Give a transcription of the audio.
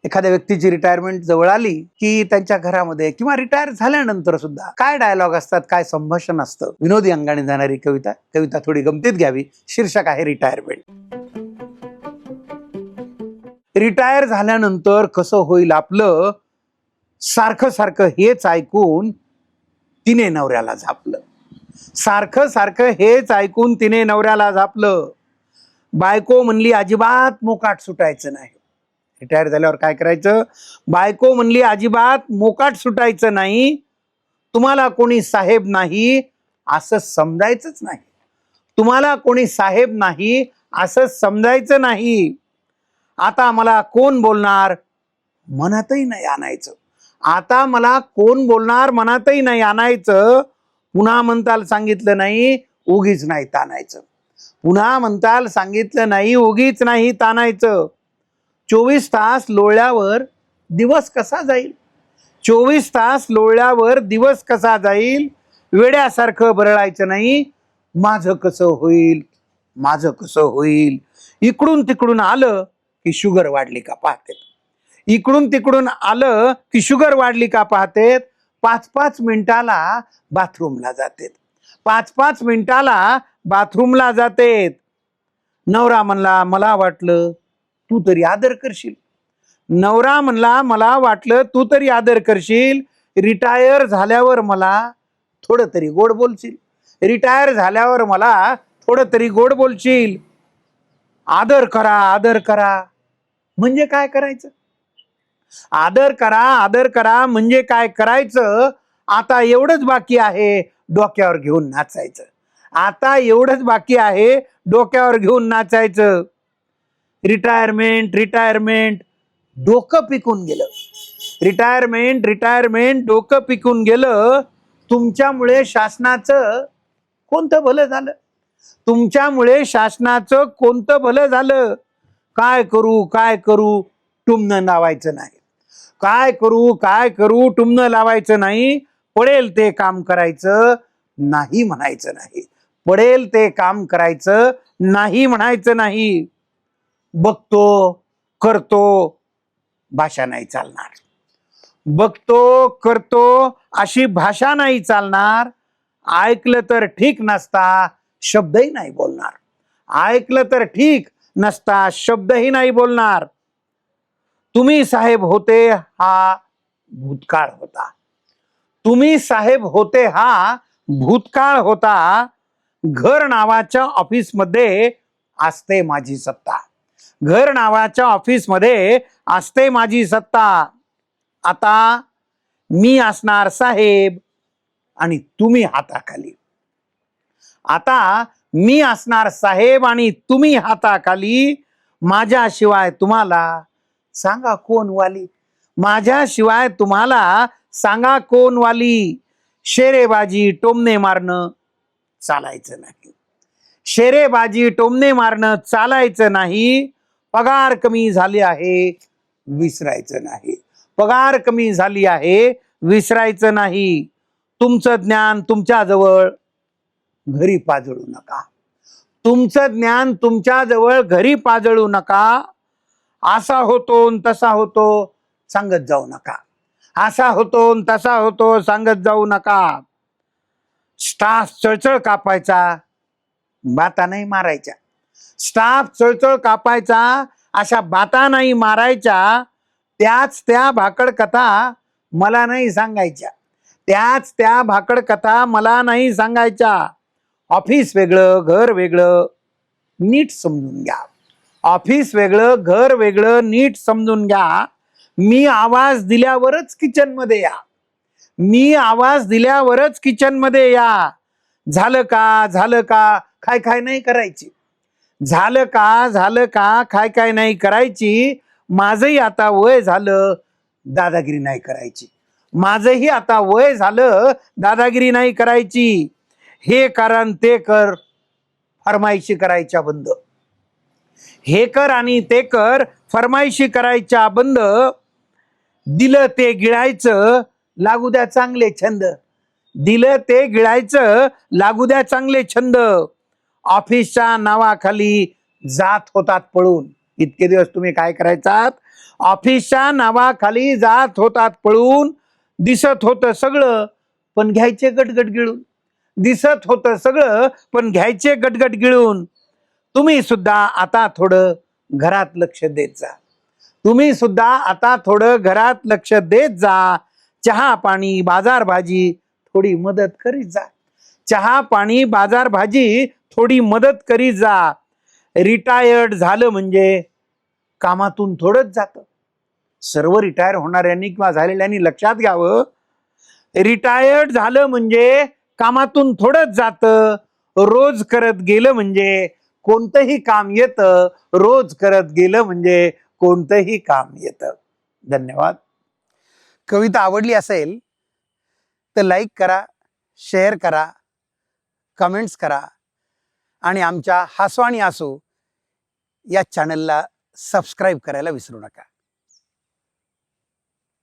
एखाद्या व्यक्तीची रिटायरमेंट जवळ आली की त्यांच्या घरामध्ये किंवा रिटायर झाल्यानंतर सुद्धा काय डायलॉग असतात, काय संभाषण असतं. विनोदी अंगाने जाणारी कविता थोडी गमतीत घ्यावी. शीर्षक आहे रिटायरमेंट. रिटायर झाल्यानंतर कसं होईल आपलं, सारखं सारखं हेच ऐकून तिने नवऱ्याला झापलं. सारखं सारखं हेच ऐकून तिने नवऱ्याला झापलं. बायको म्हणली अजिबात मोकाट सुटायचं नाही. रिटायर झाल्यावर काय करायचं? बायको म्हणली अजिबात मोकाट सुटायचं नाही. तुम्हाला कोणी साहेब नाही असं समजायचंच नाही. तुम्हाला कोणी साहेब नाही असं समजायचं नाही. आता मला कोण बोलणार मनातही नाही आणायचं. आता मला कोण बोलणार मनातही नाही आणायचं. पुन्हा म्हणताल सांगितलं नाही उगीच नाही ताणायचं. पुन्हा म्हणताल सांगितलं नाही उगीच नाही ताणायचं. 24 तास लोळल्यावर दिवस कसा जाईल? 24 तास लोळल्यावर दिवस कसा जाईल? वेड्यासारखं बरळायचं नाही. माझं कसं होईल, माझं कसं होईल. इकडून तिकडून आलं की शुगर वाढली का पाहतेत. इकडून तिकडून आलं की शुगर वाढली का पाहतेत. 5-5 मिनिटाला बाथरूमला जातेत. 5-5 मिनिटाला बाथरूमला जातेत. नवरा म्हणला मला वाटलं तू तरी आदर करशील. नवरा म्हणला मला वाटलं तू तरी आदर करशील. रिटायर झाल्यावर मला थोडं तरी गोड बोलशील. रिटायर झाल्यावर मला थोडं तरी गोड बोलशील. आदर करा, आदर करा म्हणजे काय करायचं? आदर करा, आदर करा म्हणजे काय करायचं? आता एवढंच बाकी आहे डोक्यावर घेऊन नाचायचं. आता एवढंच बाकी आहे डोक्यावर घेऊन नाचायचं. रिटायरमेंट, रिटायरमेंट डोकं पिकून गेलं. रिटायरमेंट, रिटायरमेंट डोकं पिकून गेलं. तुमच्यामुळे शासनाचं कोणतं भलं झालं? तुमच्यामुळे शासनाचं कोणतं भलं झालं? काय करू, काय करू टुमणं लावायचं नाही. काय करू, काय करू टुमणं लावायचं नाही. पडेल ते काम करायचं नाही म्हणायचं नाही. पडेल ते काम करायचं नाही म्हणायचं नाही. बघतो करतो भाषा नाही चालणार. बघतो करतो अशी भाषा नाही चालणार. ऐकलं तर ठीक नसता शब्दही नाही बोलणार. ऐकलं तर ठीक नसता शब्दही नाही बोलणार. तुम्ही साहेब होते हा भूतकाळ होता. तुम्ही साहेब होते हा भूतकाळ होता. घर नावाच्या ऑफिसमध्ये असते माझी सत्ता. घर नावाच्या ऑफिसमध्ये असते माझी सत्ता. आता मी असणार साहेब आणि तुम्ही हाताखाली. आता मी असणार साहेब आणि तुम्ही हाताखाली. माझ्याशिवाय तुम्हाला सांगा कोण वाली. माझ्याशिवाय तुम्हाला सांगा कोण वाली. शेरेबाजी टोमणे मारणं चालायचं नाही. शेरेबाजी टोमणे मारणं चालायचं नाही. पगार कमी झाली आहे विसरायचं नाही. पगार कमी झाली आहे विसरायचं नाही. तुमचं ज्ञान तुमच्याजवळ घरी पाजळू नका. तुमचं ज्ञान तुमच्याजवळ घरी पाजळू नका. असा होतो तसा होतो सांगत जाऊ नका. असा होतो तसा होतो सांगत जाऊ नका. स्टाफ चळचळ कापायचा बाता नाही मारायच्या. स्टाफ चळचळ कापायचा अशा बाता नाही मारायच्या. त्याच त्या भाकड कथा मला नाही सांगायच्या. त्याच त्या भाकड कथा मला नाही सांगायच्या. ऑफिस वेगळं घर वेगळं नीट समजून घ्या. ऑफिस वेगळं घर वेगळं नीट समजून घ्या. मी आवाज दिल्यावरच किचन मध्ये या. मी आवाज दिल्यावरच किचन मध्ये या. झालं का, झालं का काय काय नाही करायची. झालं का, झालं का काय काय नाही करायची. माझंही आता वय झालं दादागिरी नाही करायची. माझंही आता वय झालं दादागिरी नाही करायची. हे कारण ते कर फरमाईशी करायच्या बंद. हे कर आणि ते कर फरमाईशी करायच्या बंद. दिलं ते गिळायचं लागू द्या चांगले छंद. दिलं ते गिळायचं लागू द्या चांगले छंद. ऑफिसच्या नावाखाली जात होतात पळून. इतके दिवस तुम्ही काय करायचात? ऑफिसच्या नावाखाली जात होतात पळून, दिसत होतं सगळं पण घ्यायचे गटगट गिळून, दिसत होतं सगळं पण घ्यायचे गटगट गिळून. तुम्ही सुद्धा आता थोडं घरात लक्ष देत जा. तुम्ही सुद्धा आता थोडं घरात लक्ष देत जा. चहा पाणी बाजार भाजी थोडी मदत करीत जा. चहा पाणी बाजार भाजी थोडी मदत करीत जा. रिटायर्ड झालं म्हणजे कामातून थोडंच जातं. सर्व रिटायर होणाऱ्यांनी किंवा झालेल्यांनी लक्षात घ्यावं, रिटायर्ड झालं म्हणजे कामातून थोडंच जातं. रोज करत गेलं म्हणजे कोणतंही काम येतं. रोज करत गेलं म्हणजे कोणतंही काम येतं. धन्यवाद. कविता आवडली असेल तर लाईक करा, शेअर करा, कमेंट्स करा आणि आमच्या हसो आणि आसो या चॅनलला सबस्क्राईब करायला विसरू नका.